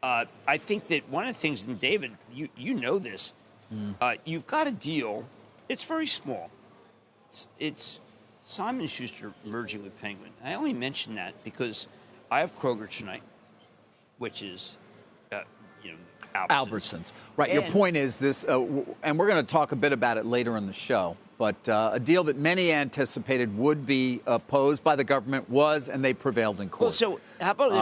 I think that one of the things, and David, you know this, you've got a deal. It's very small. It's Simon & Schuster merging with Penguin. I only mention that because I have Kroger tonight, which is, Albertsons. Right. Your point is this, and we're going to talk a bit about it later in the show, but a deal that many anticipated would be opposed by the government was, and they prevailed in court. Well, so how about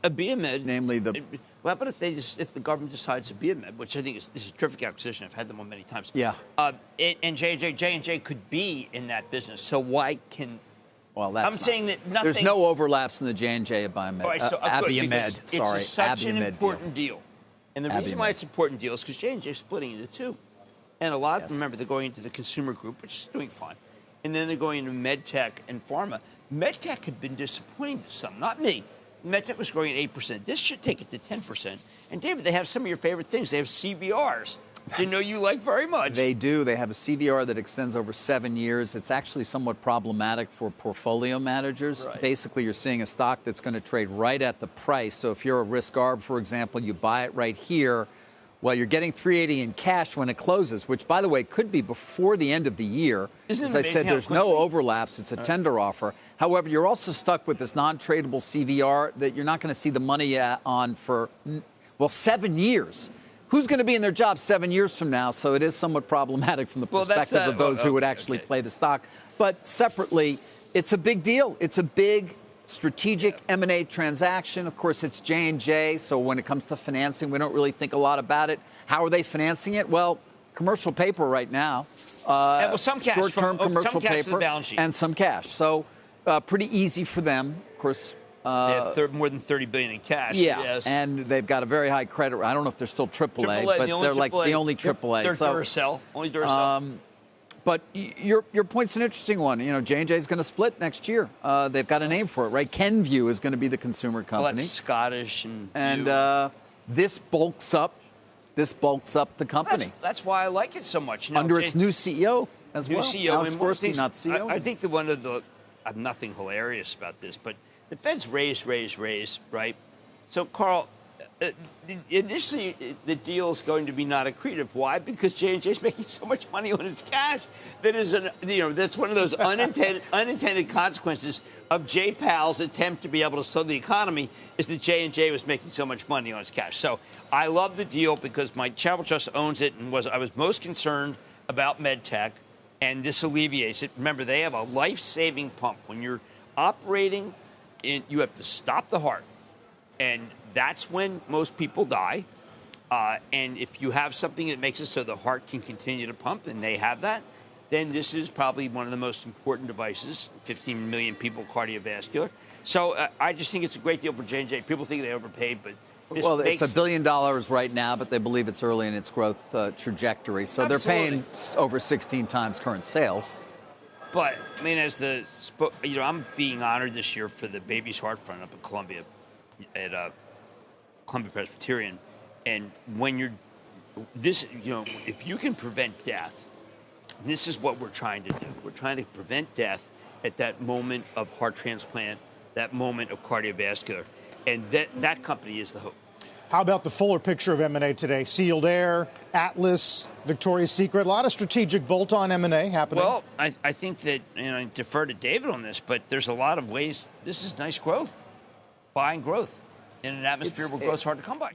if Abiomed, namely the... Well, how about if the government decides Abiomed, which I think this is a terrific acquisition. I've had them on many times. Yeah. And J&J could be in that business. So why can... Well, that's I'm saying that nothing... There's no overlaps in the J&J Abiomed. Right, so, Abiomed, sorry. It's such an Abiomed important deal. And the reason why it's an important deal is because J&J is splitting into two. And a lot, remember, they're going into the consumer group, which is doing fine. And then they're going into MedTech and Pharma. MedTech had been disappointing to some, not me. MedTech was growing at 8%. This should take it to 10%. And, David, they have some of your favorite things. They have CVRs. I know you like very much. They do. They have a CVR that extends over 7 years. It's actually somewhat problematic for portfolio managers. Right. Basically, you're seeing a stock that's going to trade right at the price. So if you're a risk arb, for example, you buy it right here. Well, you're getting $380 in cash when it closes, which, by the way, could be before the end of the year. As I said, there's no overlaps. It's a tender offer. However, you're also stuck with this non-tradable CVR that you're not going to see the money on for, 7 years. Who's going to be in their job 7 years from now? So it is somewhat problematic from the perspective of those who would actually play the stock. But separately, it's a big deal. It's a big strategic M&A transaction. Of course, it's J&J. So when it comes to financing, we don't really think a lot about it. How are they financing it? Well, commercial paper right now. Some cash. Short-term commercial some cash paper the balance sheet. and some cash. So pretty easy for them. Of course, they have more than $30 billion in cash. Yeah, yes. And they've got a very high credit. I don't know if they're still AAA, but they're like the only AAA. They're Duracell, only Duracell. But your point's an interesting one. You know, J&J is going to split next year. They've got a name for it, right? Kenvue is going to be the consumer company. Well, that's Scottish and this bulks up the company. That's why I like it so much. Under its new CEO as well. New CEO. Alex Borstein, not CEO. I think that one of the nothing hilarious about this, but the Fed's raise, right? So, Carl, initially the deal is going to be not accretive. Why? Because J&J is making so much money on its cash that is that's one of those unintended consequences of J. Powell's attempt to be able to slow the economy is that J&J was making so much money on its cash. So I love the deal because my Charitable Trust owns it and I was most concerned about MedTech, and this alleviates it. Remember, they have a life-saving pump. When you're operating, you have to stop the heart. And that's when most people die. And if you have something that makes it so the heart can continue to pump, and they have that, then this is probably one of the most important devices. 15 million people cardiovascular. So I just think it's a great deal for J&J. People think they overpaid, but it's $1 billion right now, but they believe it's early in its growth trajectory. So They're paying over 16 times current sales. But, I mean, I'm being honored this year for the Baby's Heart Fund up at Columbia Presbyterian. And when if you can prevent death, this is what we're trying to do. We're trying to prevent death at that moment of heart transplant, that moment of cardiovascular. And that company is the hope. How about the fuller picture of M&A today? Sealed Air, Atlas, Victoria's Secret, a lot of strategic bolt-on M&A happening. Well, I think that, I defer to David on this, but there's a lot of ways. This is nice growth, buying growth in an atmosphere where growth's hard to come by.